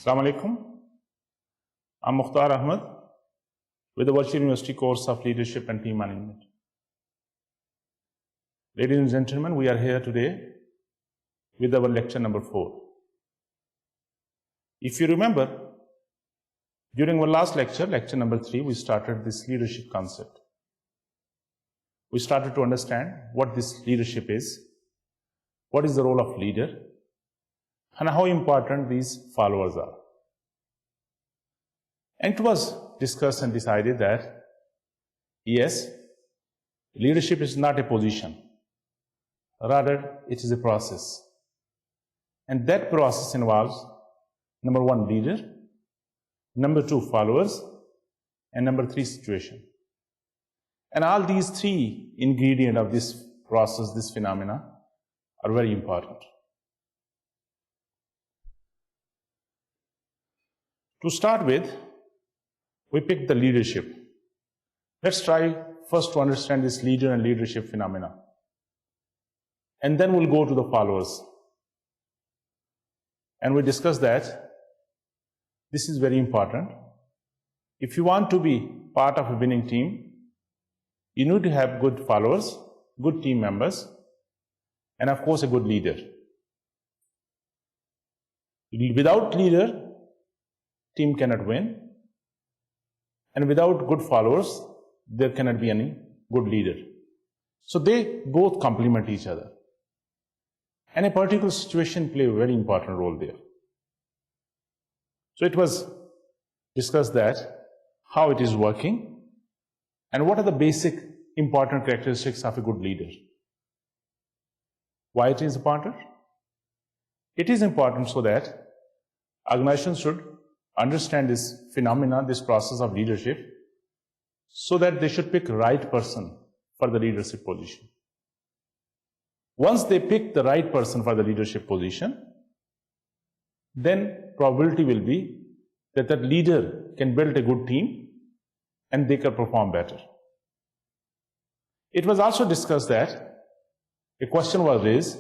Assalamu alaikum. I'm Mukhtar Ahmed with the Virtual University course of Leadership and Team Management. Ladies and gentlemen, we are here today with our lecture number 4. If you remember, during our last lecture, lecture number 3, we started this leadership concept. We started to understand what this leadership is, what is the role of leader, and how important these followers are. And it was discussed and decided that, yes, leadership is not a position, rather it is a process. And that process involves, number 1, leader, number 2, followers, and number 3, situation. And all these 3 ingredients of this process, this phenomena, are very important. To start with, we pick the leadership. Let's try first to understand this leader and leadership phenomena. And then we'll go to the followers. And we discuss that this is very important. If you want to be part of a winning team, you need to have good followers, good team members, and of course a good leader. Without leader, team cannot win, and without good followers, there cannot be any good leader. So they both complement each other. And a particular situation plays a very important role there. So it was discussed that how it is working and what are the basic important characteristics of a good leader. Why it is important? It is important so that organizations should understand this phenomena, this process of leadership, so that they should pick the right person for the leadership position. Once they pick the right person for the leadership position, then probability will be that that leader can build a good team and they can perform better. It was also discussed that a question was raised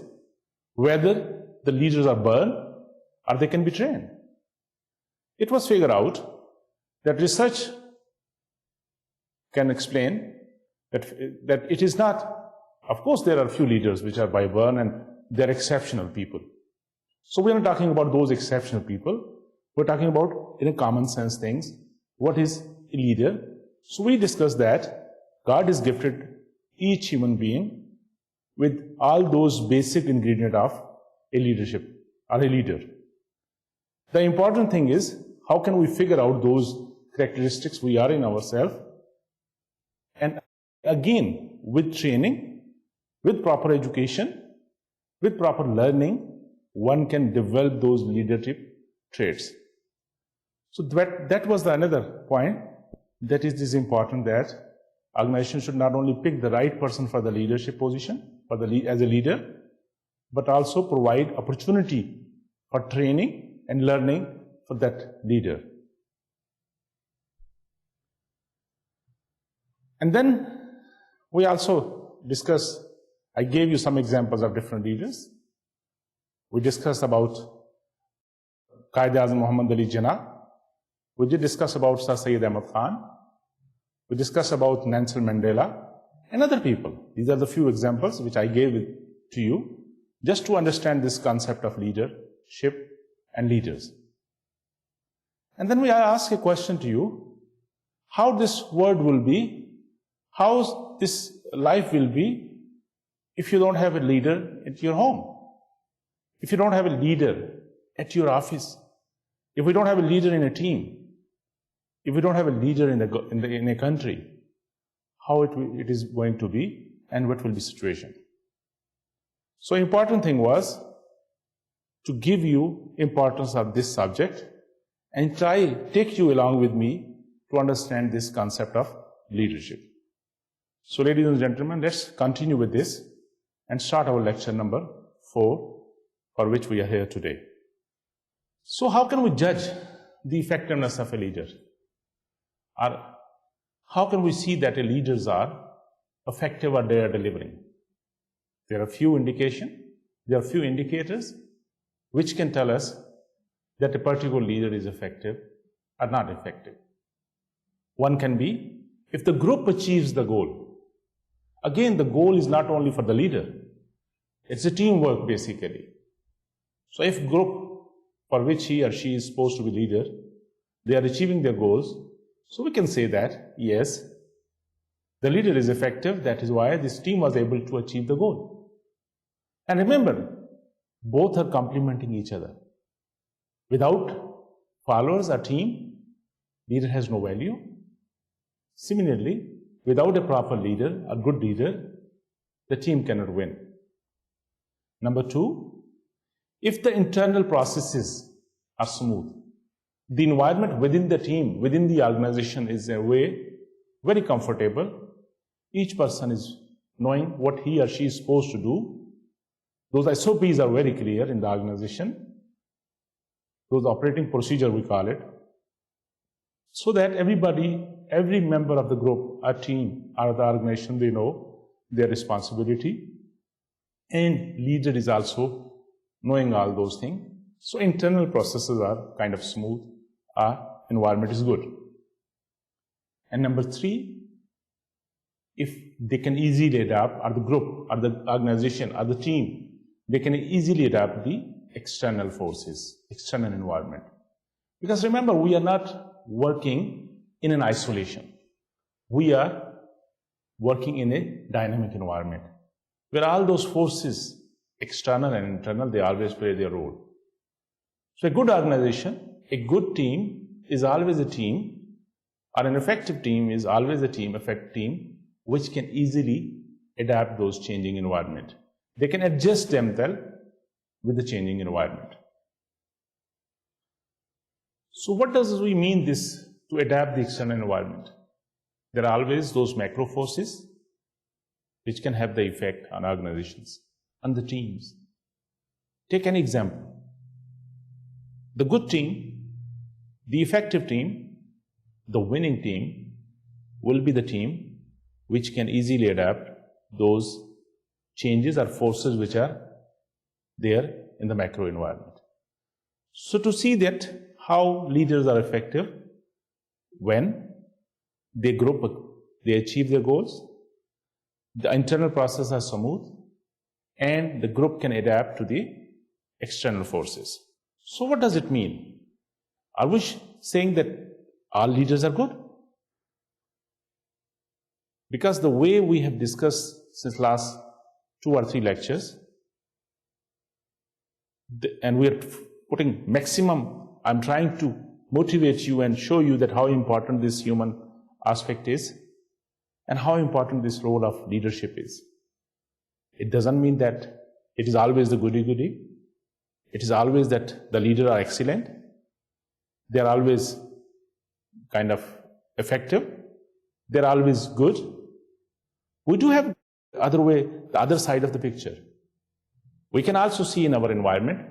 whether the leaders are born or they can be trained. It was figured out that research can explain that it is not. Of course, there are a few leaders which are by birth and they're exceptional people. So we're not talking about those exceptional people. We're talking about, in a common sense things, what is a leader. So we discussed that God has gifted each human being with all those basic ingredients of a leadership or a leader. The important thing is, how can we figure out those characteristics we are in ourselves? And again, with training, with proper education, with proper learning, one can develop those leadership traits. So that was another point, that it is important that organization should not only pick the right person for the leadership position, as a leader, but also provide opportunity for training and learning for that leader. And then we also discussed, I gave you some examples of different leaders. We discussed about Qaid-e-Azam Muhammad Ali Jinnah. We did discuss about Sir Syed Ahmad Khan. We discussed about Nelson Mandela and other people. These are the few examples which I gave to you just to understand this concept of leadership and leaders. And then I ask a question to you, how this world will be, how this life will be if you don't have a leader at your home, if you don't have a leader at your office, if we don't have a leader in a team, if we don't have a leader in a country, how it is going to be and what will be the situation. So important thing was to give you importance of this subject and take you along with me to understand this concept of leadership. So ladies and gentlemen, let's continue with this and start our lecture number 4, for which we are here today. So how can we judge the effectiveness of a leader? Or how can we see that leaders are effective or they are delivering? There are few indicators which can tell us that a particular leader is effective or not effective. One can be if the group achieves the goal. Again, the goal is not only for the leader, it's a teamwork basically. So if group for which he or she is supposed to be leader, they are achieving their goals, so we can say that, yes, the leader is effective, that is why this team was able to achieve the goal. And remember, both are complementing each other. Without followers or team, leader has no value. Similarly, without a proper leader, a good leader, the team cannot win. Number two, if the internal processes are smooth, the environment within the team, within the organization is in a way very comfortable. Each person is knowing what he or she is supposed to do. Those SOPs are very clear in the organization. Those operating procedure we call it. So that everybody, every member of the group, or team, or the organization, they know their responsibility. And leader is also knowing all those things. So internal processes are kind of smooth. Our environment is good. And number three, if they can easily adapt, or the group, or the organization, or the team, they can easily adapt the external forces, external environment. Because remember, we are not working in an isolation. We are working in a dynamic environment, where all those forces, external and internal, they always play their role. So a good organization, a good team is always a team, or an effective team is always a team, effective team, which can easily adapt those changing environment. They can adjust themselves with the changing environment. So what does we mean this to adapt the external environment? There are always those macro forces which can have the effect on organizations, on the teams. Take an example. The good team, the effective team, the winning team will be the team which can easily adapt those changes or forces which are there in the macro environment. So to see that how leaders are effective when they group, they achieve their goals, the internal process are smooth, and the group can adapt to the external forces. So what does it mean? Are we saying that all leaders are good? Because the way we have discussed since last 2 or 3 lectures, and we are putting maximum, I'm trying to motivate you and show you that how important this human aspect is and how important this role of leadership is. It doesn't mean that it is always the goody-goody. It is always that the leaders are excellent. They are always kind of effective. They are always good. We do have the other way, the other side of the picture. We can also see in our environment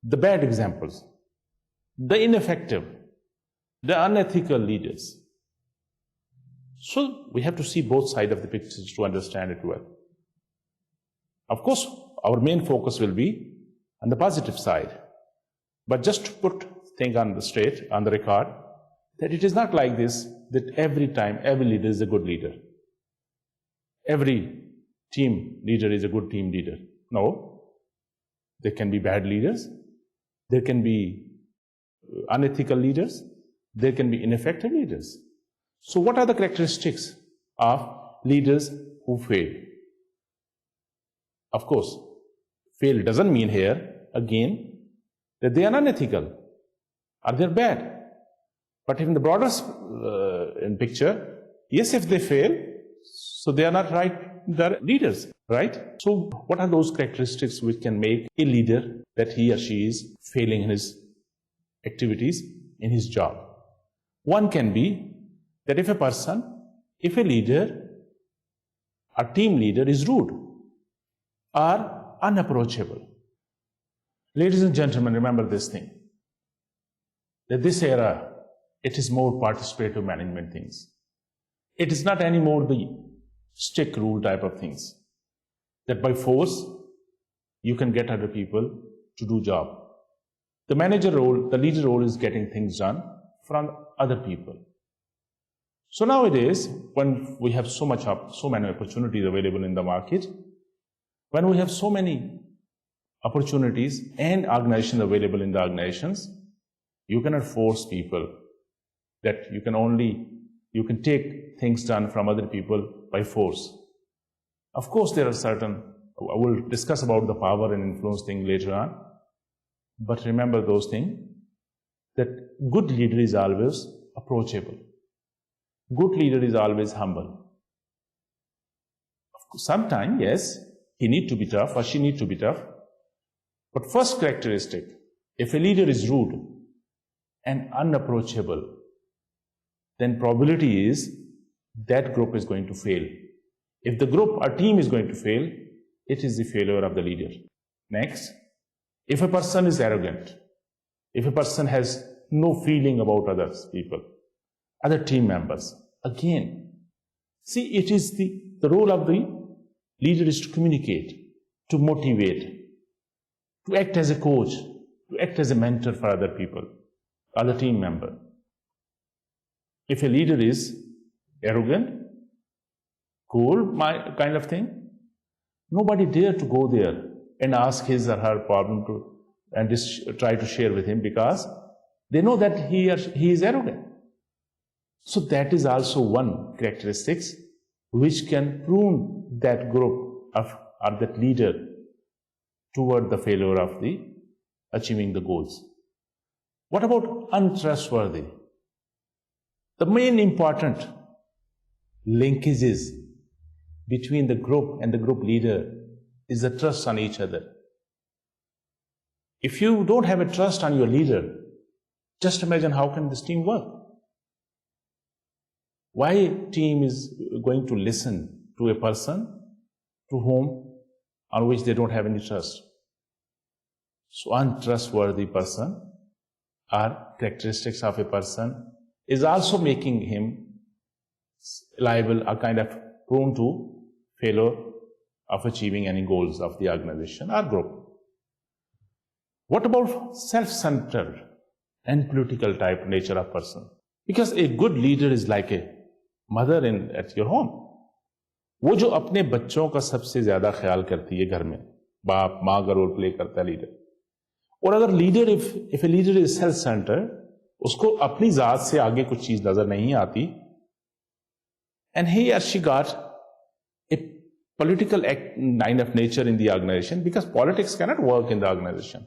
the bad examples, the ineffective, the unethical leaders. So we have to see both sides of the picture to understand it well. Of course, our main focus will be on the positive side. But just to put things on the straight, on the record, that it is not like this, that every time, every leader is a good leader. Every team leader is a good team leader. No. There can be bad leaders. There can be unethical leaders. There can be ineffective leaders. So what are the characteristics of leaders who fail? Of course, fail doesn't mean here, again, that they are unethical or they're bad. But in the broader picture, yes, if they fail, so they are not right, they're leaders, right? So what are those characteristics which can make a leader that he or she is failing in his activities, in his job? One can be that if a leader, a team leader is rude or unapproachable. Ladies and gentlemen, remember this thing, that this era, it is more participative management things. It is not anymore the stick rule type of things, that by force, you can get other people to do job. The manager role, the leader role is getting things done from other people. So nowadays, when we have so many opportunities available in the market, when we have so many opportunities and organizations available in the organizations, you cannot force people that you can take things done from other people by force. Of course, there are certain, I will discuss about the power and influence thing later on, but remember those things, that good leader is always approachable. Good leader is always humble. Sometimes, yes, he need to be tough or she need to be tough. But first characteristic, if a leader is rude and unapproachable, then probability is that group is going to fail. If the group or team is going to fail, it is the failure of the leader. Next, if a person is arrogant, if a person has no feeling about others people, other team members, again, see, it is the role of the leader is to communicate, to motivate, to act as a coach, to act as a mentor for other people, other team member. If a leader is arrogant, cold kind of thing, nobody dare to go there and ask his or her problem and just try to share with him, because they know that he is arrogant. So that is also one characteristic which can prune that group or that leader toward the failure of the achieving the goals. What about untrustworthy? The main important linkages between the group and the group leader is the trust on each other. If you don't have a trust on your leader, just imagine how can this team work? Why a team is going to listen to a person to whom, on which they don't have any trust? So untrustworthy person or characteristics of a person is also making him liable or kind of prone to failure of achieving any goals of the organization or group. What about self-centered and political type nature of person? Because a good leader is like a mother at your home. वो जो अपने बच्चों का सबसे ज्यादा ख्याल करती है घर में, बाप माँ का रोल प्ले करता है लीडर. और अगर leader if a leader is self-centered, उसको अपनी जात से आगे कुछ चीज नजर नहीं आती, and he or she got a political kind of nature in the organization, because politics cannot work in the organization.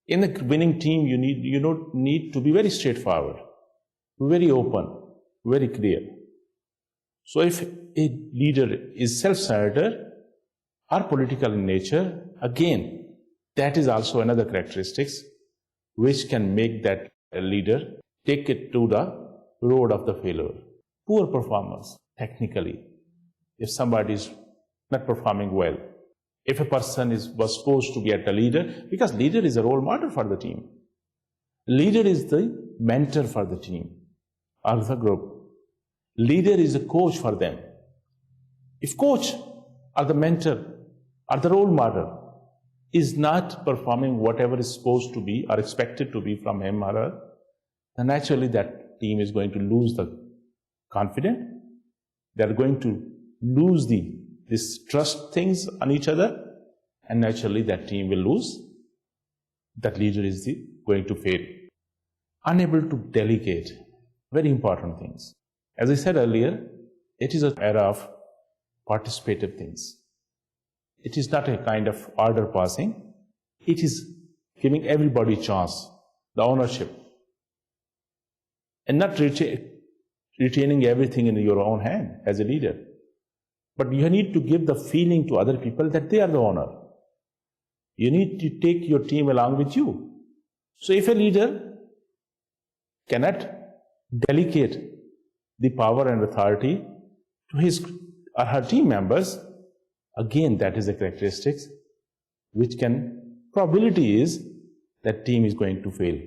In a winning team, you need to be very straightforward, very open, very clear. So if a leader is self-centered or political in nature, again, that is also another characteristic which can make that leader take it to the road of the failure. Poor performance, technically. If somebody is not performing well, if a person was supposed to be a leader, because leader is a role model for the team. Leader is the mentor for the team or the group. Leader is a coach for them. If coach or the mentor or the role model is not performing whatever is supposed to be or expected to be from him or her, then naturally that team is going to lose the confidence. They are going to lose this trust things on each other, and naturally that team will lose. That leader is going to fail. Unable to delegate, very important things. As I said earlier, it is an era of participative things. It is not a kind of order passing. It is giving everybody a chance, the ownership, and not retaining everything in your own hand as a leader. But you need to give the feeling to other people that they are the owner. You need to take your team along with you. So if a leader cannot delegate the power and authority to his or her team members, again, that is a characteristic which probability is that team is going to fail.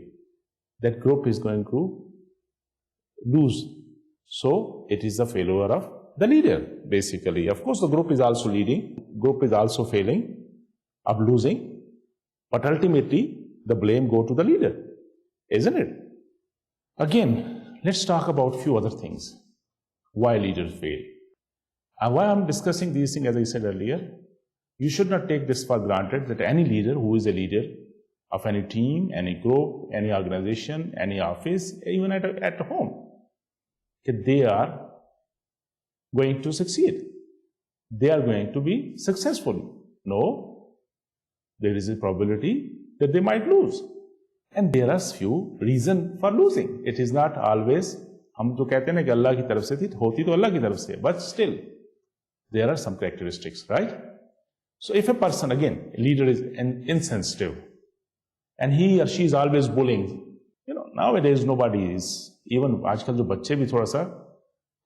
That group is going to lose. So it is the failure of the leader, basically. Of course, the group is also leading, group is also failing, of losing, but ultimately the blame go to the leader, isn't it? Again, let's talk about a few other things. Why leaders fail. And why I'm discussing these things, as I said earlier, you should not take this for granted that any leader who is a leader of any team, any group, any organization, any office, even at home, that they are going to succeed. They are going to be successful. No, there is a probability that they might lose. And there are few reasons for losing. It is not always, हम तो कहते हैं ना कि अल्लाह की तरफ से थी, होती तो अल्लाह की तरफ से, but still, there are some characteristics, right? So if a person, again, a leader is insensitive, and he or she is always bullying, nowadays nobody is, even आजकल जो बच्चे भी थोड़ा सा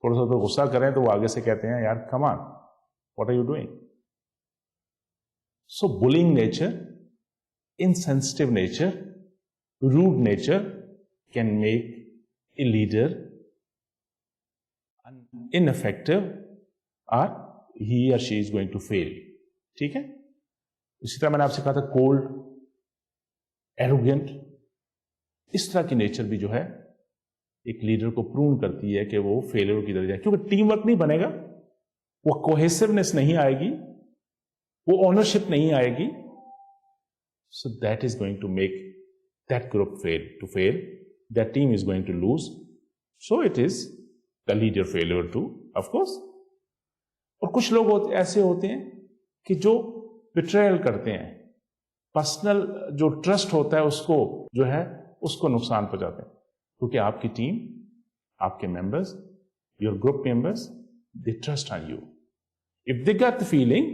तो गुस्सा करें तो वो आगे से कहते हैं यार come on, what are you doing? So bullying nature, insensitive nature, rude nature can make a leader ineffective or he or she is going to fail. ठीक है? इसी तरह मैंने आपसे कहा था कोल्ड, एरोगेंट, इस तरह की नेचर भी जो है एक लीडर को प्रूव करती है कि वो फेलियर की तरफ जाए, क्योंकि टीम वर्क नहीं बनेगा, वो कोहेसिवनेस नहीं आएगी, वो ओनरशिप नहीं आएगी. So that is going to make that group fail. That team is going to lose. So it is the leader failure too, of course. और कुछ लोग ऐसे होते हैं कि जो बिट्रेयल करते हैं, पर्सनल जो ट्रस्ट होता है उसको जो है उसको नुकसान पहुंचाते हैं, क्योंकि आपकी टीम, आपके members, your group members, they trust on you. If they get the feeling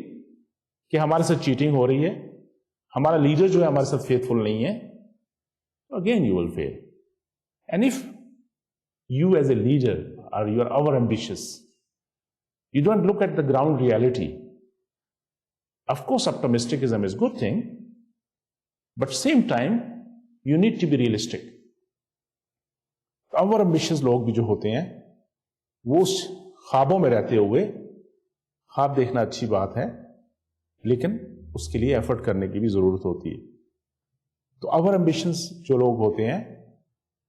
कि हमारे साथ चीटिंग हो रही है, हमारा लीडर जो है हमारे साथ फेथफुल नहीं है, again you will fail. And if you as a leader or you are over ambitious, you don't look at the ground reality. Of course, optimism is a good thing, but same time, you need to be realistic. Over ambitious लोग भी जो होते हैं, वो ख्वाबों में रहते हुए, ख्वाब देखना अच्छी बात है, लेकिन उसके लिए एफर्ट करने की भी जरूरत होती है. तो over ambitious जो लोग होते हैं,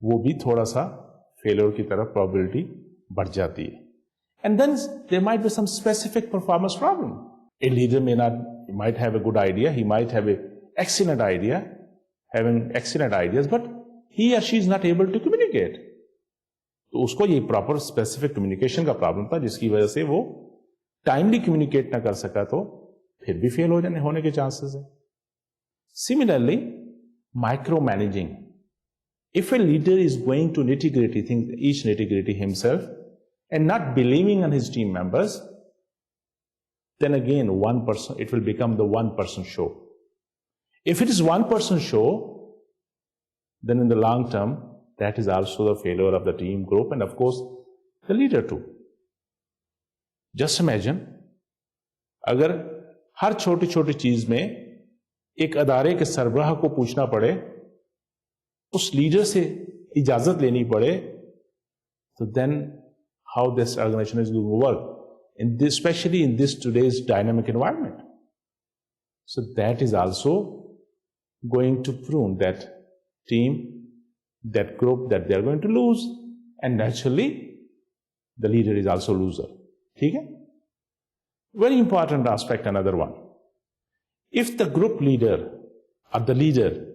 वो भी थोड़ा सा फेलियर की तरफ प्रोबेबिलिटी बढ़ जाती है. And then there might be some specific performance problem. A leader might have a good idea, he might have an excellent idea, having excellent ideas, but he or she is not able to communicate. तो उसको ये proper specific communication का problem था, जिसकी वजह से वो timely communicate ना कर सका, तो फिर भी फेल होने के चांसेस है. Similarly, micro managing. If a leader is going to nitty-gritty things, each nitty-gritty himself, and not believing on his team members, then again, it will become the one-person show. If it is one-person show, then in the long term, that is also the failure of the team group and of course, the leader too. Just imagine, अगर हर छोटी-छोटी चीज में एक अदारे के सरबराह को पूछना पड़े, उस लीडर से इजाजत लेनी पड़े, तो then how this organization is going to work, especially in this today's dynamic environment. So that is also going to prune that team, that group, that they are going to lose, and naturally the leader is also loser. ठीक है? Very important aspect, another one. If the group leader or the leader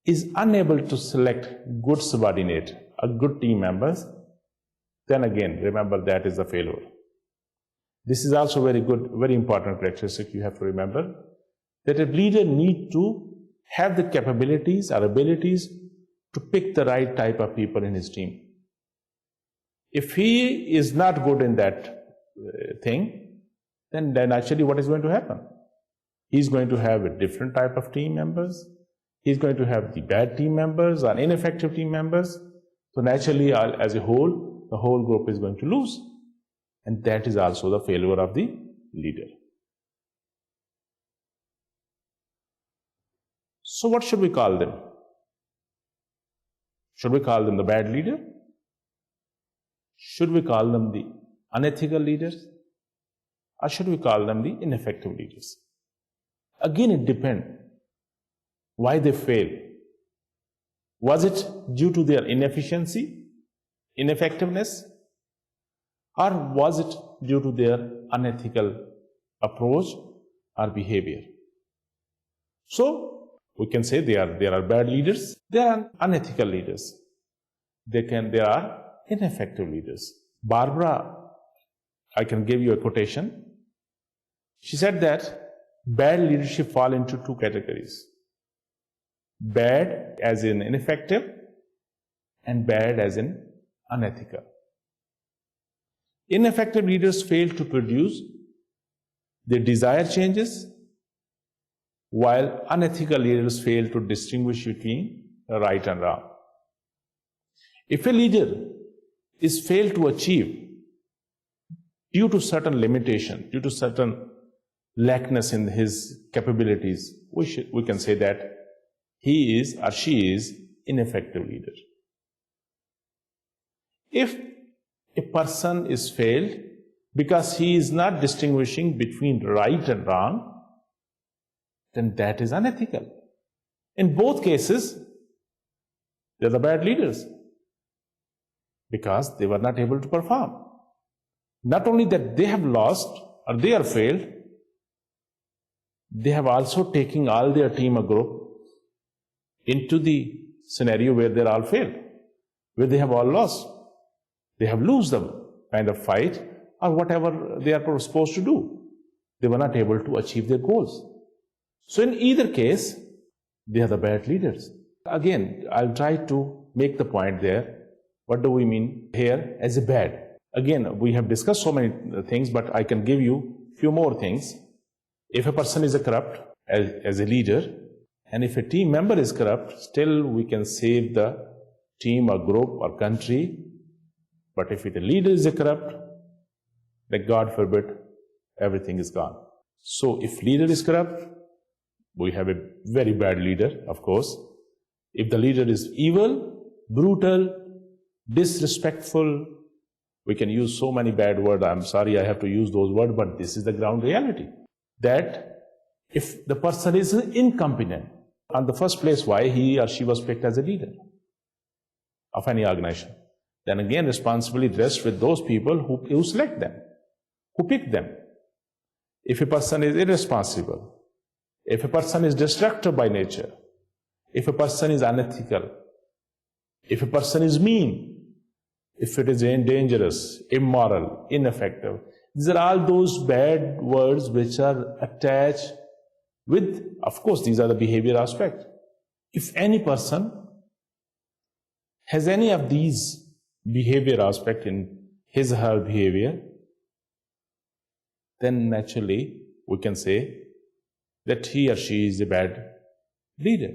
is unable to select good subordinate or good team members, then again, remember that is a failure. This is also very good, very important characteristic you have to remember, that a leader needs to have the capabilities or abilities to pick the right type of people in his team. If he is not good in that thing, then actually what is going to happen? He's going to have a different type of team members. He's going to have the bad team members or ineffective team members. So naturally, as a whole, the whole group is going to lose. And that is also the failure of the leader. So what should we call them? Should we call them the bad leader? Should we call them the unethical leaders? Or should we call them the ineffective leaders? Again, it depends why they fail. Was it due to their inefficiency, ineffectiveness, or was it due to their unethical approach or behavior? So we can say there are bad leaders, there are unethical leaders, there are ineffective leaders. Barbara, I can give you a quotation. She said that bad leadership fall into two categories. Bad as in ineffective and bad as in unethical. Ineffective leaders fail to produce their desired changes, while unethical leaders fail to distinguish between right and wrong. If a leader is failed to achieve due to certain limitation, due to certain lackness in his capabilities, we can say that he is or she is ineffective leader. If a person is failed because he is not distinguishing between right and wrong, then that is unethical. In both cases, they are the bad leaders because they were not able to perform. Not only that they have lost or they are failed, they have also taken all their team or group into the scenario where they are all failed, where they have all lost. They have lost the kind of fight or whatever they are supposed to do. They were not able to achieve their goals. So in either case, they are the bad leaders. Again, I'll try to make the point there. What do we mean here as a bad? Again, we have discussed so many things, but I can give you a few more things. If a person is a corrupt as a leader, and if a team member is corrupt, still we can save the team or group or country. But if the leader is a corrupt, then God forbid, everything is gone. So if leader is corrupt, we have a very bad leader, of course. If the leader is evil, brutal, disrespectful, we can use so many bad words. I'm sorry I have to use those words, but this is the ground reality. That if the person is incompetent, in the first place, why he or she was picked as a leader of any organization, then again responsibility rests with those people who select them, who pick them. If a person is irresponsible, if a person is destructive by nature, if a person is unethical, if a person is mean, if it is dangerous, immoral, ineffective, these are all those bad words which are attached with, of course, these are the behavior aspect. If any person has any of these behavior aspect in his or her behavior, then naturally we can say that he or she is a bad leader.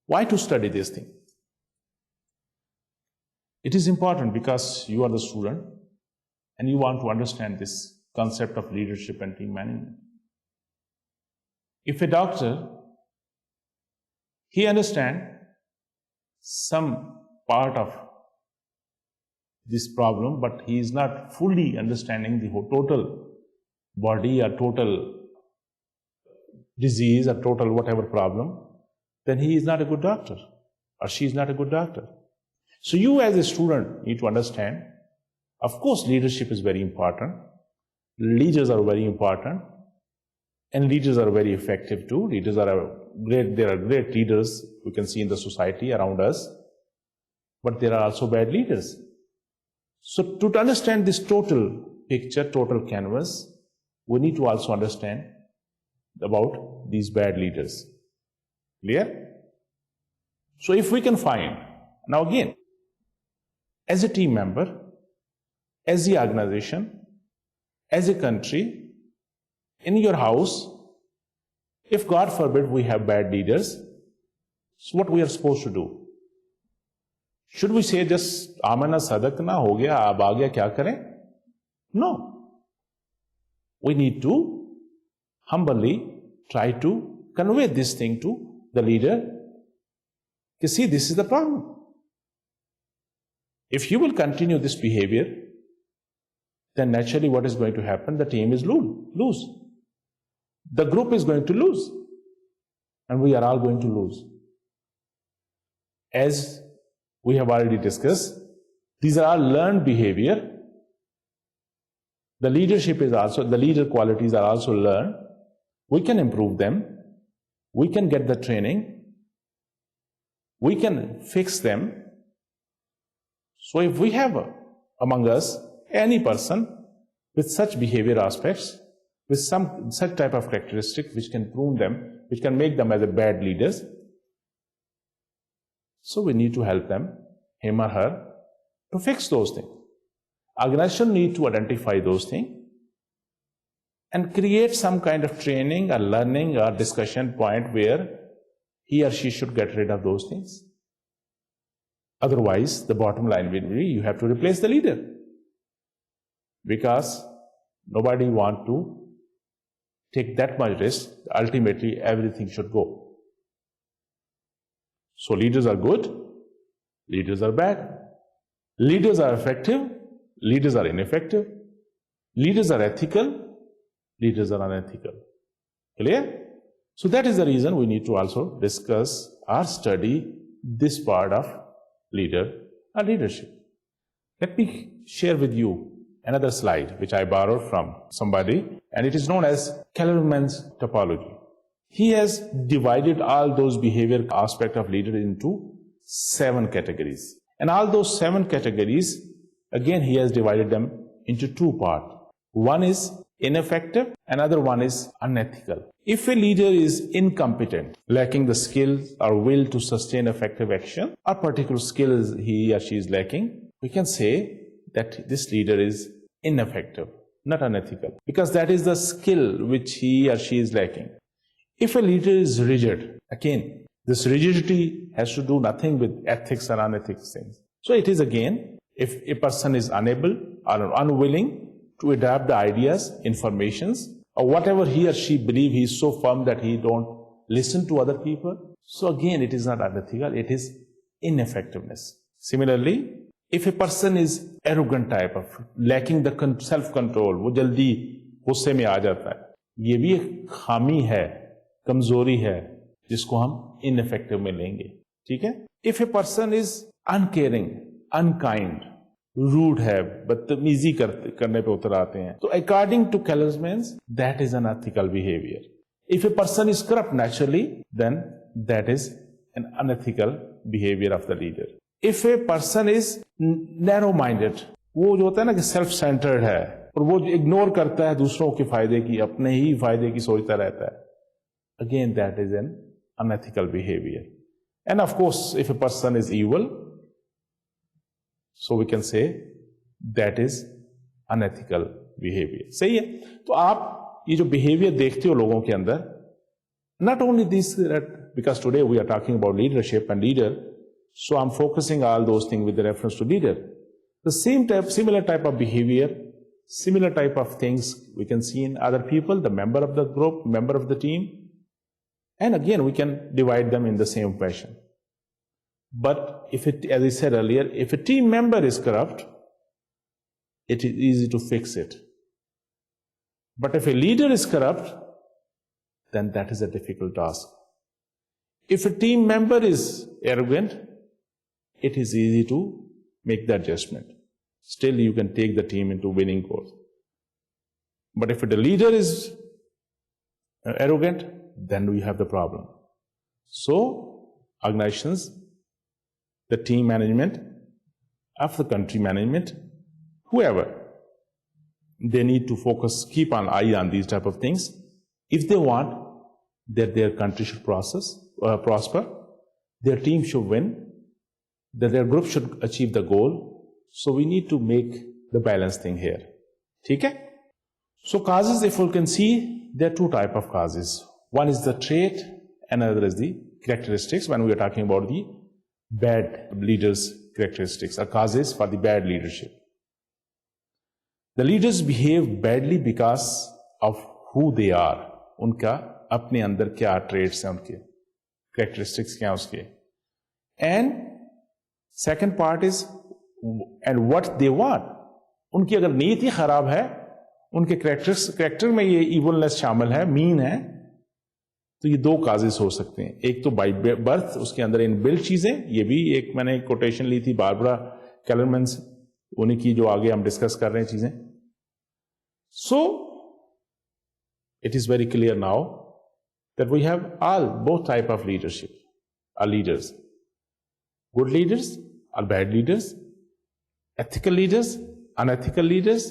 Why to study this thing? It is important because you are the student and you want to understand this concept of leadership and team management. If a doctor, he understands some part of this problem, but he is not fully understanding the total body or total disease or total whatever problem, then he is not a good doctor or she is not a good doctor. So you as a student need to understand, of course leadership is very important, leaders are very important, and leaders are very effective too. Leaders are there are great leaders we can see in the society around us, but there are also bad leaders. So to understand this total picture, total canvas, we need to also understand about these bad leaders. Clear? So if we can find, now again, as a team member, as the organization, as a country, in your house, if God forbid we have bad leaders, so what we are supposed to do? Should we say just amana sadak na ho gaya, ab aa gaya, kya kare? No. We need to humbly try to convey this thing to the leader. You see, this is the problem. If you will continue this behavior, then naturally what is going to happen? The team is lose. The group is going to lose. And we are all going to lose. as we have already discussed, these are all learned behavior. The leader qualities are also learned. We can improve them. We can get the training. We can fix them. So if we have among us any person with such behavior aspects, with some such type of characteristic which can prune them, which can make them as a bad leaders, so we need to help them, him or her, to fix those things. Organization need to identify those things and create some kind of training or learning or discussion point where he or she should get rid of those things. Otherwise, the bottom line will be you have to replace the leader, because nobody want to take that much risk. Ultimately, everything should go. So leaders are good, leaders are bad. Leaders are effective, leaders are ineffective. Leaders are ethical, leaders are unethical. Clear? So that is the reason we need to also discuss or study this part of leader or leadership. Let me share with you another slide which I borrowed from somebody, and it is known as Kellerman's topology. He has divided all those behavior aspects of leader into 7 categories. And all those 7 categories, again, he has divided them into 2 parts. One is ineffective, another one is unethical. If a leader is incompetent, lacking the skills or will to sustain effective action, or particular skills he or she is lacking, we can say that this leader is ineffective, not unethical, because that is the skill which he or she is lacking. If a leader is rigid, again, this rigidity has to do nothing with ethics or unethics things. So it is again, if a person is unable or unwilling to adapt the ideas, informations, or whatever he or she believes, he is so firm that he don't listen to other people. So again, it is not unethical, it is ineffectiveness. Similarly, if a person is arrogant type of, lacking the self-control, वो जल्दी गुस्से में आ जाता है, ये भी एक खामी है, कमजोरी है, जिसको हम ineffective में लेंगे. ठीक है? If a person is uncaring, unkind, rude है, बदतमीजी करने पे उतर आते हैं, तो according to Kellerman's, that is an unethical behavior. If a person is corrupt naturally, then that is an unethical behavior of the leader. If a person is narrow-minded, वो जो होता है ना कि self-centered है, और वो इग्नोर करता है दूसरों के फायदे की, अपने ही फायदे की सोचता रहता है, again that is an unethical behavior. And of course, if a person is evil, so we can say that is unethical behavior. सही है? तो आप ये जो behavior देखते हो लोगों के अंदर, not only this, because today we are talking about leadership and leader, so I'm focusing all those things with the reference to leader. The similar type of behavior, similar type of things we can see in other people, the member of the group, member of the team, and again we can divide them in the same fashion. But if it, as I said earlier, if a team member is corrupt, it is easy to fix it. But if a leader is corrupt, then that is a difficult task. If a team member is arrogant, it is easy to make the adjustment. Still, you can take the team into winning course. But if the leader is arrogant, then we have the problem. So, organizations, the team management, of the country management, whoever, they need to focus, keep an eye on these type of things. If they want that their country should prosper, their team should win, that their group should achieve the goal. So we need to make the balanced thing here. Okay? So causes, if we can see, there are 2 types of causes. One is the trait, another is the characteristics, when we are talking about the bad leaders' characteristics or causes for the bad leadership. The leaders behave badly because of who they are. उनका अपने अंदर क्या traits हैं उनके, characteristics क्या उसके. And second part is, and what they want. उनकी अगर नीति खराब है, उनके character में ये evilness शामिल है, mean है, तो ये दो काजेस हो सकते हैं, एक तो बाय बर्थ, उसके अंदर इनबिल्ट चीजें, ये भी एक मैंने कोटेशन ली थी बारबरा कैलरमैन से, उन्हीं की जो आगे हम डिस्कस कर रहे हैं चीजें. So it is very clear now that we have all both type of leadership. Are leaders good leaders और bad leaders, ethical leaders, unethical leaders,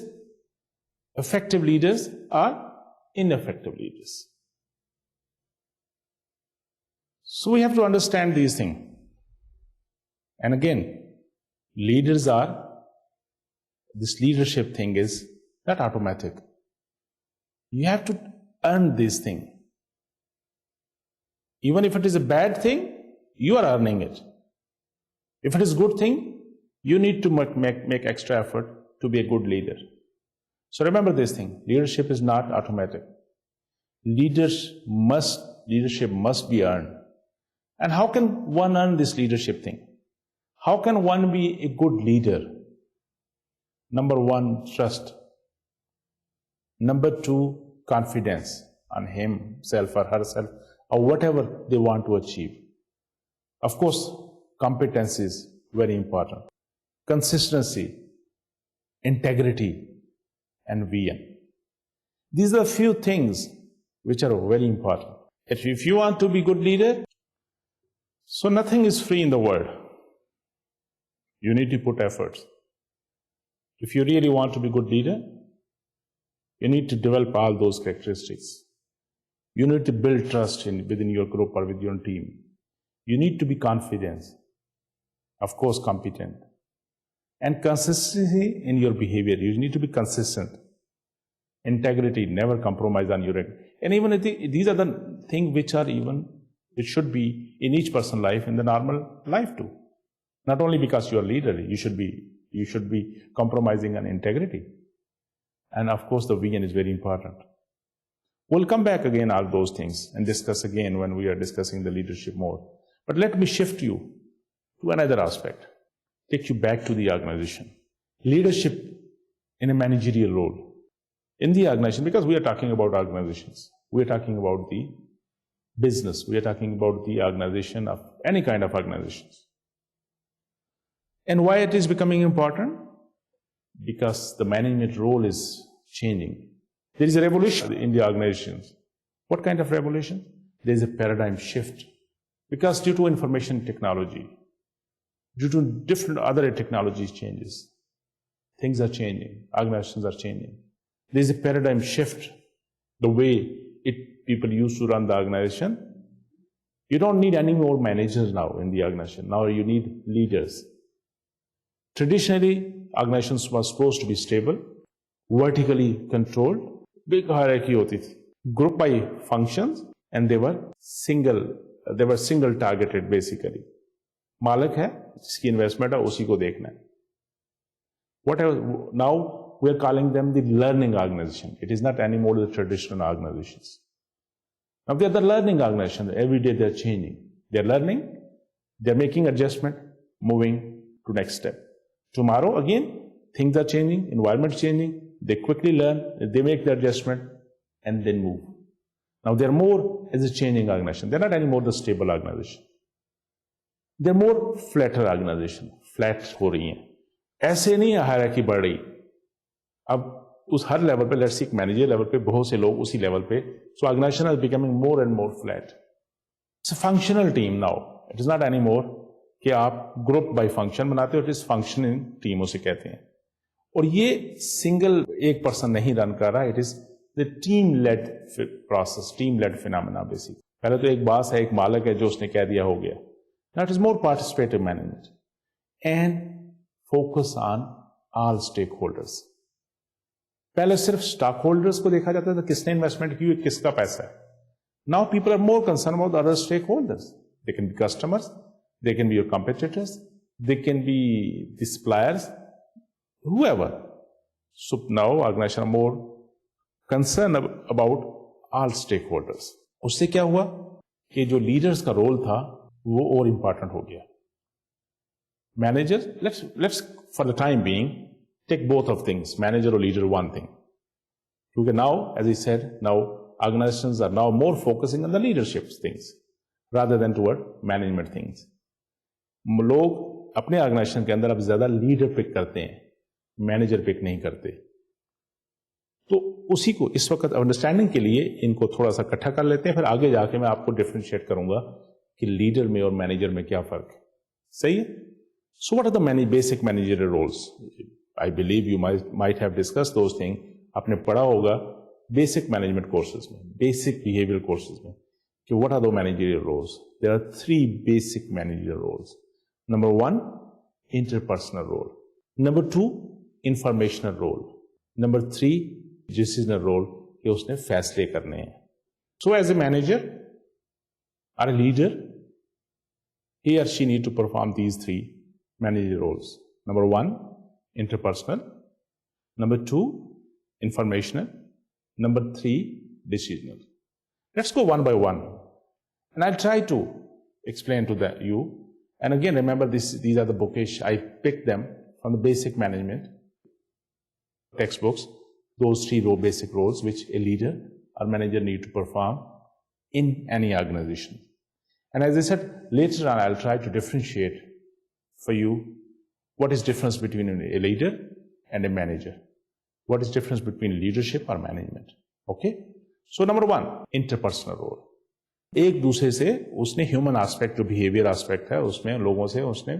effective leaders, or ineffective leaders. So we have to understand these things. And again, leaders are, this leadership thing is not automatic. You have to earn this thing. Even if it is a bad thing, you are earning it. If it is a good thing, you need to make extra effort to be a good leader. So remember this thing, leadership is not automatic. Leadership must be earned. And how can one earn this leadership thing? How can one be a good leader? Number one, trust. Number two, confidence on himself or herself or whatever they want to achieve. Of course, competence is very important. Consistency, integrity, and vision. These are few things which are very important. If you want to be a good leader, so nothing is free in the world. You need to put efforts. If you really want to be a good leader, you need to develop all those characteristics. You need to build trust within your group or with your team. You need to be confident, of course competent. And consistency in your behavior. You need to be consistent. Integrity, never compromise on your end. And even these are the things which should be in each person's life, in the normal life too. Not only because you are a leader, you should be compromising on integrity. And of course, the vision is very important. We'll come back again all those things and discuss again when we are discussing the leadership more. But let me shift you to another aspect. Take you back to the organization. Leadership in a managerial role in the organization, because we are talking about organizations. We are talking about the business. We are talking about the organization of any kind of organizations. And why it is becoming important? Because the management role is changing. There is a revolution in the organizations. What kind of revolution? There is a paradigm shift. Because due to information technology, due to different other technologies changes, things are changing, organizations are changing. There is a paradigm shift, the way people used to run the organization. You don't need any more managers now in the organization. Now you need leaders. Traditionally, organizations were supposed to be stable, vertically controlled, big hierarchy hoti thi, group by functions, and they were single targeted basically. मालिक है जिसकी investment है उसी को देखना है. Now we are calling them the learning organization. It is not anymore the traditional organizations. Now they are the learning organization. Every day they are changing. They are learning. They are making adjustment, moving to next step. Tomorrow again things are changing, environment changing. They quickly learn. They make the adjustment and then move. Now they are more as a changing organization. They are not anymore the stable organization. They're more flatter organization, flat हो रही हैं. ऐसे नहीं hierarchy बढ़ रही. अब उस हर level पे, लेट्स सी मैनेजर लेवल पे बहुत से लोग उसी लेवल पे. So organization is becoming more and more flat. It's a functional team now. It is not anymore कि आप ग्रुप बाय फंक्शन बनाते हो. It is functioning team उसे कहते हैं. और ये सिंगल एक पर्सन नहीं रन कर रहा. It is the team led process, team led phenomena basically. पहले तो एक बॉस है, एक मालिक है जो उसने कह दिया हो गया. Now it is more participative management and focus on all stakeholders. पहले सिर्फ स्टॉक होल्डर्स को देखा जाता था, किसने इन्वेस्टमेंट की, किसका पैसा है. Now people are more concerned about other stakeholders. They can be customers, they can be your competitors, they can be the suppliers, whoever. So now organizations are more concerned about all stakeholders. उससे क्या हुआ कि जो leaders का role था वो और important हो गया. Manager, let's for the time being take both of things, manager और लीडर वन थिंग. क्योंकि now as I said, now organizations are now more focusing on the leadership things rather than toward management things. लोग अपने organisation के अंदर अब ज्यादा leader pick करते हैं, मैनेजर पिक नहीं करते. तो उसी को इस वक्त अंडरस्टैंडिंग के लिए इनको थोड़ा सा इकट्ठा कर लेते हैं, फिर आगे जाके मैं आपको डिफरेंशिएट करूंगा कि लीडर में और मैनेजर में क्या फर्क है. सही है. So what are the many basic managerial roles. I believe you might have discuss those thing. आपने पढ़ा होगा बेसिक मैनेजमेंट कोर्सेज में, बेसिक बिहेवियर कोर्सेज में कि what are the managerial roles. There are 3 basic managerial roles. Number 1 interpersonal role, number 2 informational role, number 3 decisional role कि उसने फैसले करने हैं. सो एज ए मैनेजर और a leader he or she need to perform these 3 managerial roles. Number 1 interpersonal, number 2 informational, number 3 decisional. Let's go one by one and I'll try to explain to you. And again, remember these are the bookish. I picked them from the basic management textbooks, those 3 basic roles which a leader or manager need to perform in any organization. And as I said, later on I'll try to differentiate for you what is difference between a leader and a manager. What is difference between leadership or management. Okay? So number 1, interpersonal role. एक दूसरे से उसने human aspect जो behaviour aspect है उसमें लोगों से उसने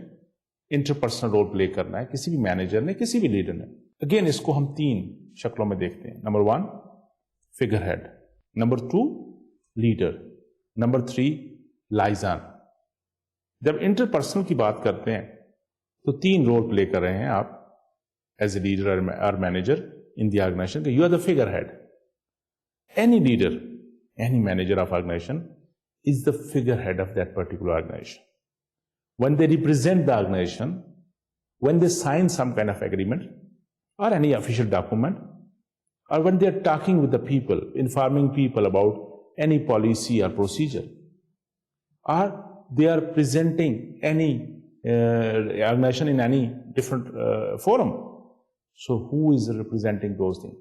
इंटरपर्सनल रोल प्ले करना है, किसी भी मैनेजर ने, किसी भी लीडर ने. अगेन इसको हम 3 शक्लों में देखते हैं. Number 1 figure head, number 2 leader, number 3 लाइजान. जब इंटरपर्सनल की बात करते हैं तो 3 रोल प्ले कर रहे हैं आप एज ए लीडर और manager in the organisation. You are the figure head. Any leader, any manager of organisation is the figure head of that particular organisation. When they represent the organization, when they sign some kind of agreement or any official document, or when they are talking with the people, informing people about any policy or procedure, or they are presenting any organization in any different forum. So who is representing those things?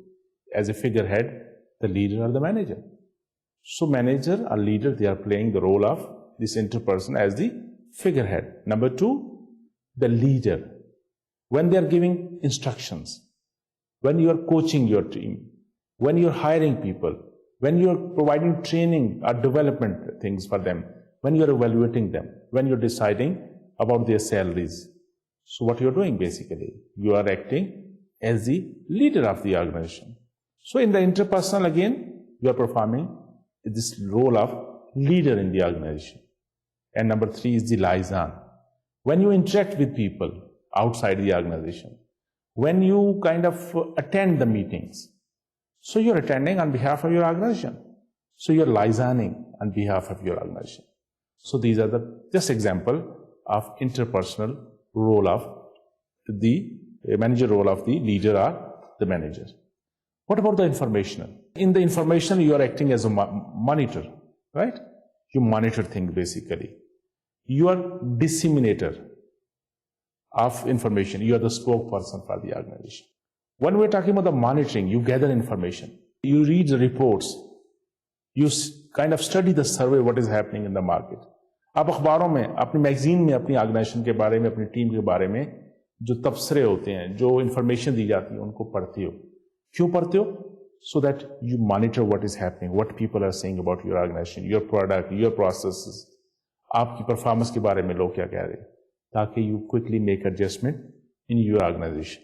As a figurehead, the leader or the manager. So manager or leader, they are playing the role of this interperson as the figurehead. Number 2, the leader. When they are giving instructions, when you are coaching your team, when you are hiring people, when you are providing training or development things for them, when you are evaluating them, when you are deciding about their salaries. So what you are doing basically, you are acting as the leader of the organization. So in the interpersonal again, you are performing this role of leader in the organization. And number 3 is the liaison. When you interact with people outside the organization, when you kind of attend the meetings, so you're attending on behalf of your organization. So you're liaisoning on behalf of your organization. So these are the just example of interpersonal role of the manager role of the leader or the manager. What about the informational? In the information, you are acting as a monitor, right? You monitor things basically. You are disseminator of information. You are the spokesperson for the organization. When we're talking about the monitoring, you gather information. You read the reports. You kind of study the survey, what is happening in the market. आप अखबारों में, अपनी magazine में, अपनी organisation के बारे में, अपनी टीम के बारे में जो तबसरे होते हैं, जो इंफॉर्मेशन दी जाती है, उनको पढ़ते हो. क्यों पढ़ते हो? So that you monitor what is happening, what people are saying about your organization, your product, your processes. आपकी परफॉर्मेंस के बारे में लोग क्या कह रहे हैं, ताकि you quickly make adjustment in your organization.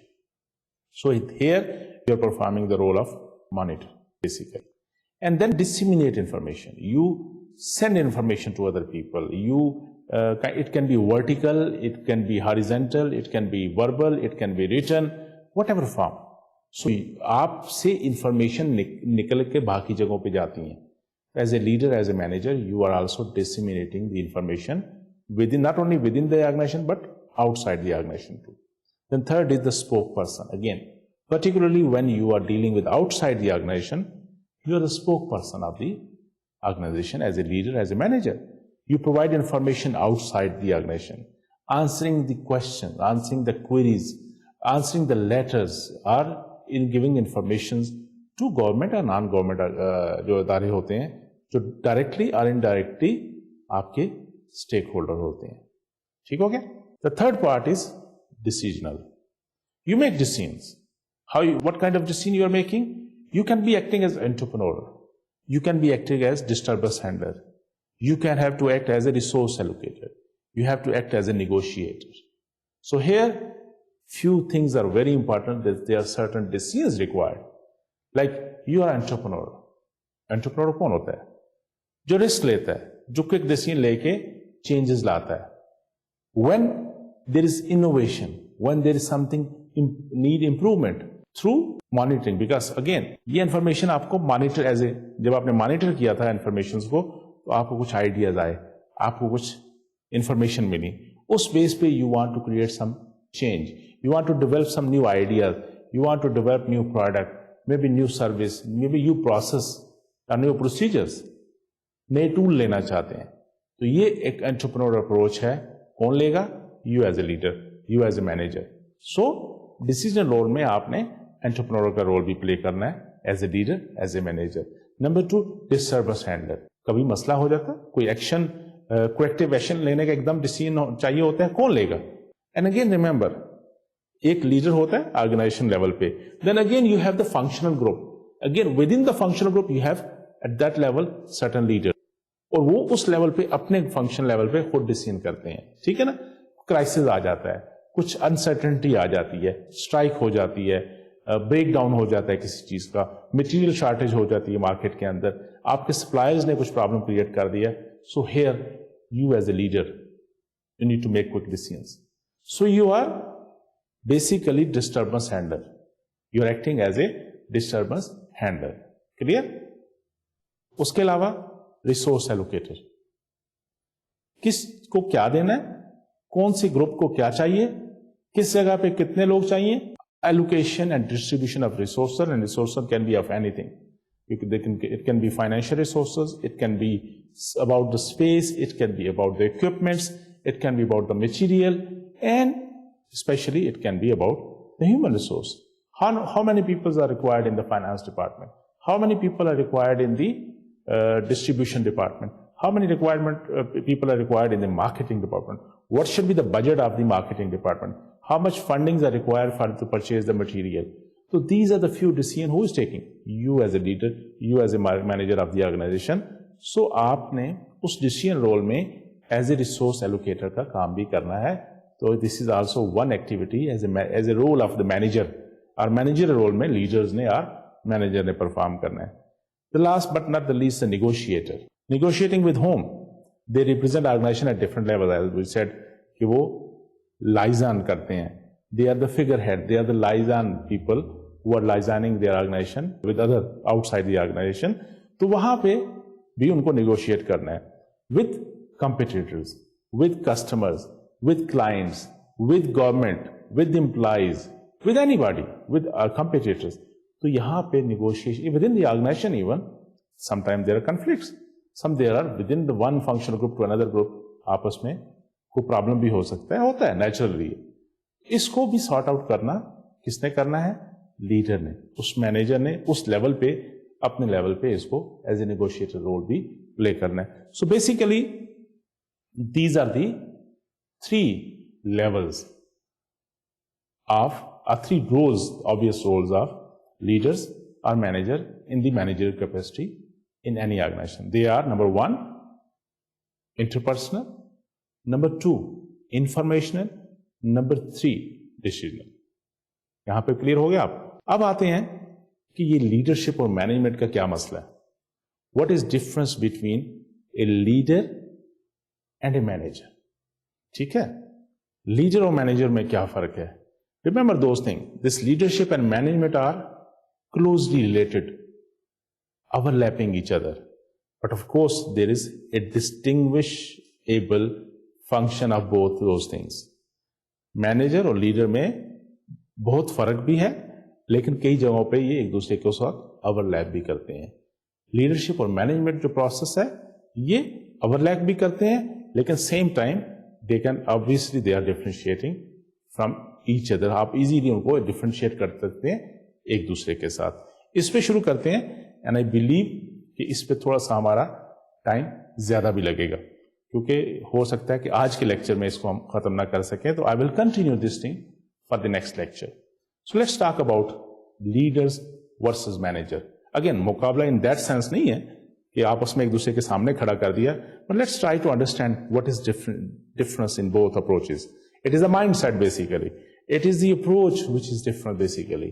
So here you are performing the role of monitor basically. And then disseminate information. You send information to other people. It can be vertical, it can be horizontal, it can be verbal, it can be written, whatever form. So आपसे information निकल के बाकी जगहों पे जाती हैं. As a leader, as a manager, you are also disseminating the information within, not only within the organization, but outside the organization too. Then third is the spokesperson. Again, particularly when you are dealing with outside the organization, you are the spokesperson of the organization as a leader, as a manager. You provide information outside the organization, answering the questions, answering the queries, answering the letters, or in giving information to government और non government जो अदारे होते हैं, जो directly और indirectly आपके stake holder होते हैं. ठीक हो गया. The third part is decisional. You make decisions. What kind of decision you are making? You can be acting as entrepreneur. You can be acting as disturbance handler. You can have to act as a resource allocator. You have to act as a negotiator. So here, few things are very important. That there are certain decisions required. Like you are entrepreneur. Entrepreneur कौन होता है? जो risk लेता है, जो quick decision लेके changes लाता है. When there is innovation, when there is something need improvement through monitoring, because again ये इंफॉर्मेशन आपको मॉनिटर एज ए, जब आपने मॉनिटर किया था इंफॉर्मेशन को, तो आपको कुछ आइडियाज आए, आपको कुछ इंफॉर्मेशन मिली, उस बेस पे you want to create some change, you want to develop some new ideas, you want to develop new product, may be new service, may be new process और न्यू प्रोसीजर्स, नए tool लेना चाहते हैं. तो ये एक entrepreneur approach है. कौन लेगा? You as a leader, you as a manager. So decision role में आपने एंटरप्रेन्योर का रोल भी प्ले करना है as a leader, as a manager. Number 2, disturbance handler. कभी मसला हो जाता है, कोई एक्शन, कोएक्टिव एक्शन लेने का एकदम डिसीजन चाहिए होता है, कौन लेगा? एंड अगेन रिमेंबर, एक लीडर होता है ऑर्गेनाइजेशन लेवल पे, then again you have the functional group, again within the functional group you have at that level certain leader, और वो उस लेवल पे अपने फंक्शन लेवल पे खुद डिसीजन करते हैं. ठीक है ना. क्राइसिस आ जाता है, कुछ अनसर्टेनिटी आ जाती है, स्ट्राइक हो जाती है, ब्रेक डाउन हो जाता है किसी चीज का, मटेरियल शॉर्टेज हो जाती है मार्केट के अंदर, आपके सप्लायर्स ने कुछ प्रॉब्लम क्रिएट कर दिया. So here you as a leader you need to make quick decisions. So you are basically disturbance handler. You are acting as a disturbance handler. Clear. उसके अलावा रिसोर्स एलोकेटर. किसको क्या देना है, कौन सी ग्रुप को क्या चाहिए, किस जगह पे कितने लोग चाहिए. Allocation and distribution of resources, and resources can be of anything. It can be financial resources, it can be about the space, it can be about the equipments, it can be about the material, and especially it can be about the human resource. How many people are required in the finance department? How many people are required in the distribution department? How many people are required in the marketing department? What should be the budget of the marketing department? How much fundings are required to purchase the material? So these are the few decisions who is taking. You as a leader, you as a manager of the organization. So आपने उस decision role में as a resource allocator का काम भी करना है. So this is also one activity as a role of the manager. और manager role में leaders ने और manager ने perform करना है. The last but not the least, the negotiator. Negotiating with whom? They represent organization at different levels. As we said, कि वो liaison करते हैं. They are the figurehead. They are the liaison people who are liaisoning their organization with other outside the organization. तो वहां पे भी उनको negotiate करना है. With competitors, with customers, with clients, with government, with employees, with anybody, with competitors. तो यहाँ पे negotiation within the organization even. Sometimes there are conflicts. Some there are within the one functional group to another group. आपस में कोई problem भी हो सकता है, होता है नेचुरली. इसको भी सॉर्ट आउट करना किसने करना है? लीडर ने, उस मैनेजर ने, उस लेवल पे, अपने लेवल पे इसको एज ए नेगोशिएटर रोल भी प्ले करना है. So basically these are the 3 levels of three roles, obvious roles of leaders or manager in the managerial capacity in any organization. They are, number 1, interpersonal, number 2, informational, number 3, decisional. यहां पे clear हो गया आप? अब आते हैं कि ये लीडरशिप और मैनेजमेंट का क्या मसला है. What is difference between a leader and a manager? ठीक है, लीडर और मैनेजर में क्या फर्क है? Remember those thing, this leadership and management are closely related, overlapping each other, but of course there is a distinguishable function of both those things. Manager और leader में बहुत फर्क भी है, लेकिन कई जगहों पे ये एक दूसरे के साथ ओवरलैप भी करते हैं. लीडरशिप और मैनेजमेंट जो प्रोसेस है ये ओवरलैप भी करते हैं, लेकिन same time they can obviously they are differentiating from each other. आप इजीली उनको डिफरेंशिएट कर सकते हैं एक दूसरे के साथ. इस पे शुरू करते हैं, एंड आई बिलीव कि इस पे थोड़ा सा हमारा टाइम ज्यादा भी लगेगा, क्योंकि हो सकता है कि आज के लेक्चर में इसको हम खत्म ना कर सकें. तो I will continue this thing for the next lecture. So let's talk about leaders versus manager. Again मुकाबला इन दैट सेंस नहीं है कि आपस में एक दूसरे के सामने खड़ा कर दिया, but let's try to understand what is difference in both approaches. It is a mindset basically. It is the approach which is different basically.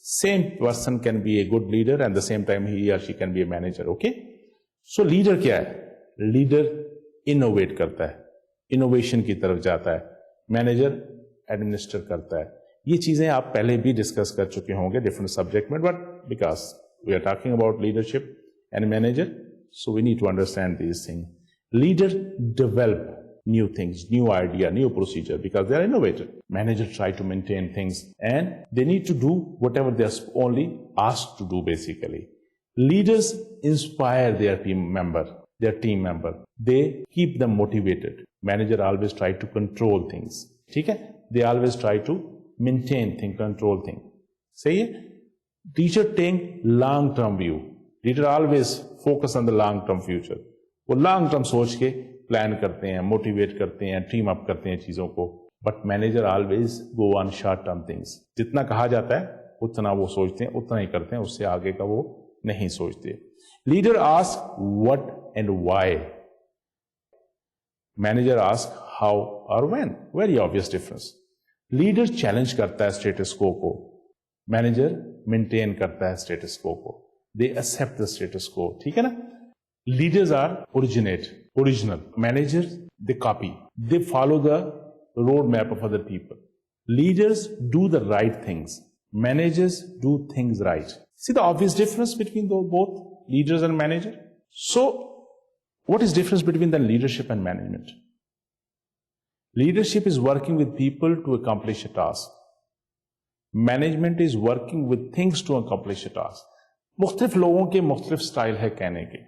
Same person can be a good leader and the same time he or she can be a manager. Okay? So leader क्या है? Leader innovate करता है, innovation की तरफ जाता है. Manager administer करता है. ये चीजें आप पहले भी डिस्कस कर चुके होंगे different subject में, but because we are talking about leadership and manager, so we need to understand these things. Leader develop new things, new idea, new procedure, because they are innovative. Managers try to maintain things and they need to do whatever they are only asked to do basically. Leaders inspire their team member. They keep them motivated. Manager always try to control things. ठीक है? They always try to maintain things, control things. सही है? Teacher take long-term view. Leader always focus on the long-term future. वो long-term सोच के plan करते हैं, motivate करते हैं, टीम अप करते हैं चीजों को. But manager always go on short term things. जितना कहा जाता है उतना वो सोचते हैं, उतना ही करते हैं, उससे आगे का वो नहीं सोचते. Leader ask what and why. Manager ask how और when. Very obvious difference. Leader challenge करता है स्टेटस को, मैनेजर मेंटेन करता है स्टेटस को. दे एक्सेप्ट द स्टेटस को. ठीक है ना? Leaders are original. Managers, they copy. They follow the roadmap of other people. Leaders do the right things. Managers do things right. See the obvious difference between both leaders and manager? So, what is difference between the leadership and management? Leadership is working with people to accomplish a task. Management is working with things to accomplish a task. मुख्तलिफ लोगों के मुख्तलिफ style है कहने के.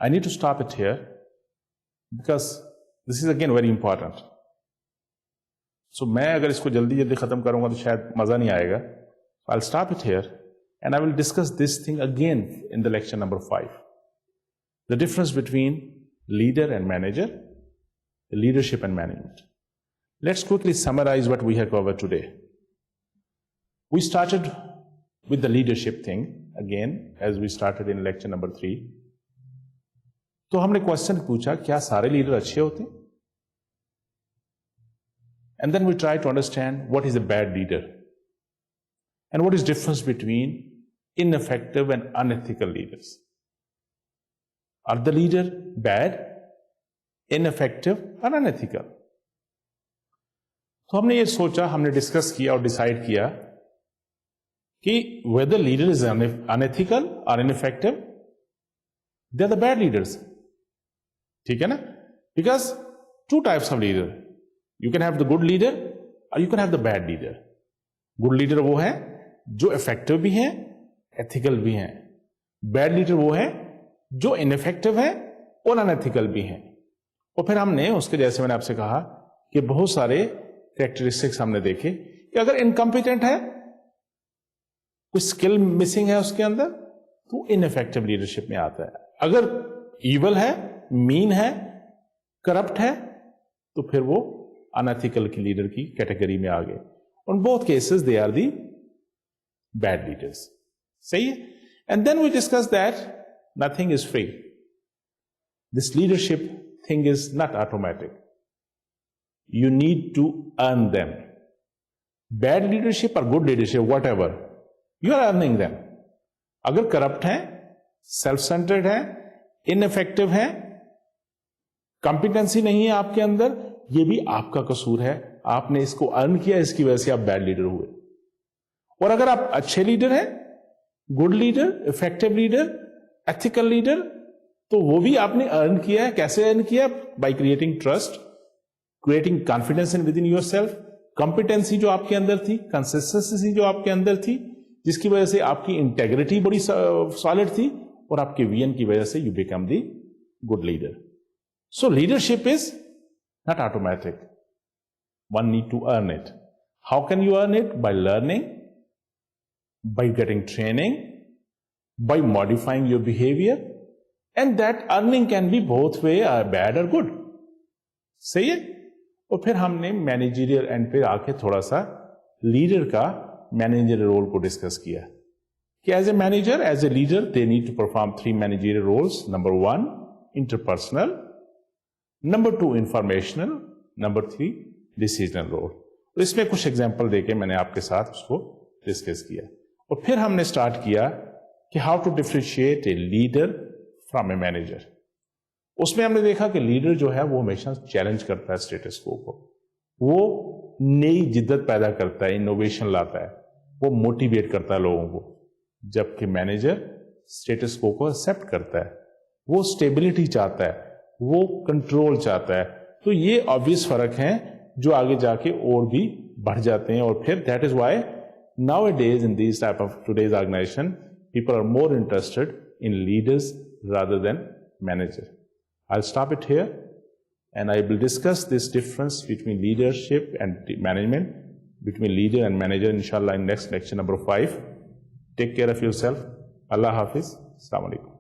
I need to stop it here because this is again very important. So मैं अगर इसको जल्दी जल्दी खत्म करूंगा तो शायद मजा नहीं आएगा. I'll stop it here and I will discuss this thing again in the lecture number 5. The difference between leader and manager, leadership and management. Let's quickly summarize what we have covered today. We started with the leadership thing again as we started in lecture number 3. तो हमने question पूछा, क्या सारे leader अच्छे होते हैं? And then we try to understand what is a bad leader and what is difference between ineffective and unethical leaders. Are the leader bad, ineffective और unethical? तो हमने ये सोचा, हमने डिस्कस किया और डिसाइड किया कि वेदर लीडर इज अनएथिकल और ineffective, they are the bad leaders. ठीक है ना? Because two types of leader. You can have the good leader और you can have the bad leader. Good leader वो है जो इफेक्टिव भी हैं, एथिकल भी हैं. बैड लीडर वो है जो इनइफेक्टिव है और अनएथिकल भी हैं. और फिर हमने उसके, जैसे मैंने आपसे कहा, कि बहुत सारे कैरेक्टरिस्टिक्स हमने देखे कि अगर इनकम्पिटेंट है, कोई स्किल मिसिंग है उसके अंदर, तो इनइफेक्टिव लीडरशिप में आता है. अगर ईवल है, मीन है, करप्ट है, तो फिर वो अनएथिकल की लीडर की कैटेगरी में आ गए. On both cases they are the bad leaders. सही है? And then we discuss that nothing is free. This leadership thing is not automatic. You need to earn them. Bad leadership और good leadership, whatever, you are earning them. अगर corrupt है, self centred है, ineffective है, competency नहीं है आपके अंदर, ये भी आपका कसूर है. आपने इसको अर्न किया, इसकी वजह से आप बैड लीडर हुए. और अगर आप अच्छे लीडर हैं, good leader, effective leader, ethical leader, तो वो भी आपने अर्न किया है. कैसे अर्न किया? By creating trust, creating confidence in with in your self, competency जो आपके अंदर थी, कंसिस्टेंसी जो आपके अंदर थी, जिसकी वजह से आपकी इंटेग्रिटी बड़ी सॉलिड थी, और आपके विजन की वजह से you become the good leader. So leadership is not automatic. One need to earn it. How can you earn it? By learning, by getting training, by modifying your behavior, and that earning can be both way, bad or good. सही है? और फिर हमने managerial and पे आके थोड़ा सा leader का मैनेजर रोल को डिस्कस किया कि as a manager, as a leader, they need to perform 3 managerial roles. Number 1 interpersonal, number 2 informational, number 3 decisional role. और इसमें कुछ एग्जांपल देके मैंने आपके साथ उसको डिस्कस किया. और फिर हमने स्टार्ट किया कि how to differentiate a leader from a manager. उसमें हमने देखा कि लीडर जो है वो हमेशा चैलेंज करता है स्टेटस को, वो नई जिद्दत पैदा करता है, इनोवेशन लाता है, वो मोटिवेट करता है लोगों को, जबकि मैनेजर स्टेटस को एक्सेप्ट करता है, वो स्टेबिलिटी चाहता है, वो कंट्रोल चाहता है. तो ये ऑब्वियस फर्क है जो आगे जाके और भी बढ़ जाते हैं. और फिर that is why nowadays in these type of today's organization people are more interested in leaders rather than manager. I'll stop it here and I will discuss this difference between leadership and management, between leader and manager, inshallah, in next lecture number 5. Take care of yourself. Allah Hafiz. Assalamu alaikum.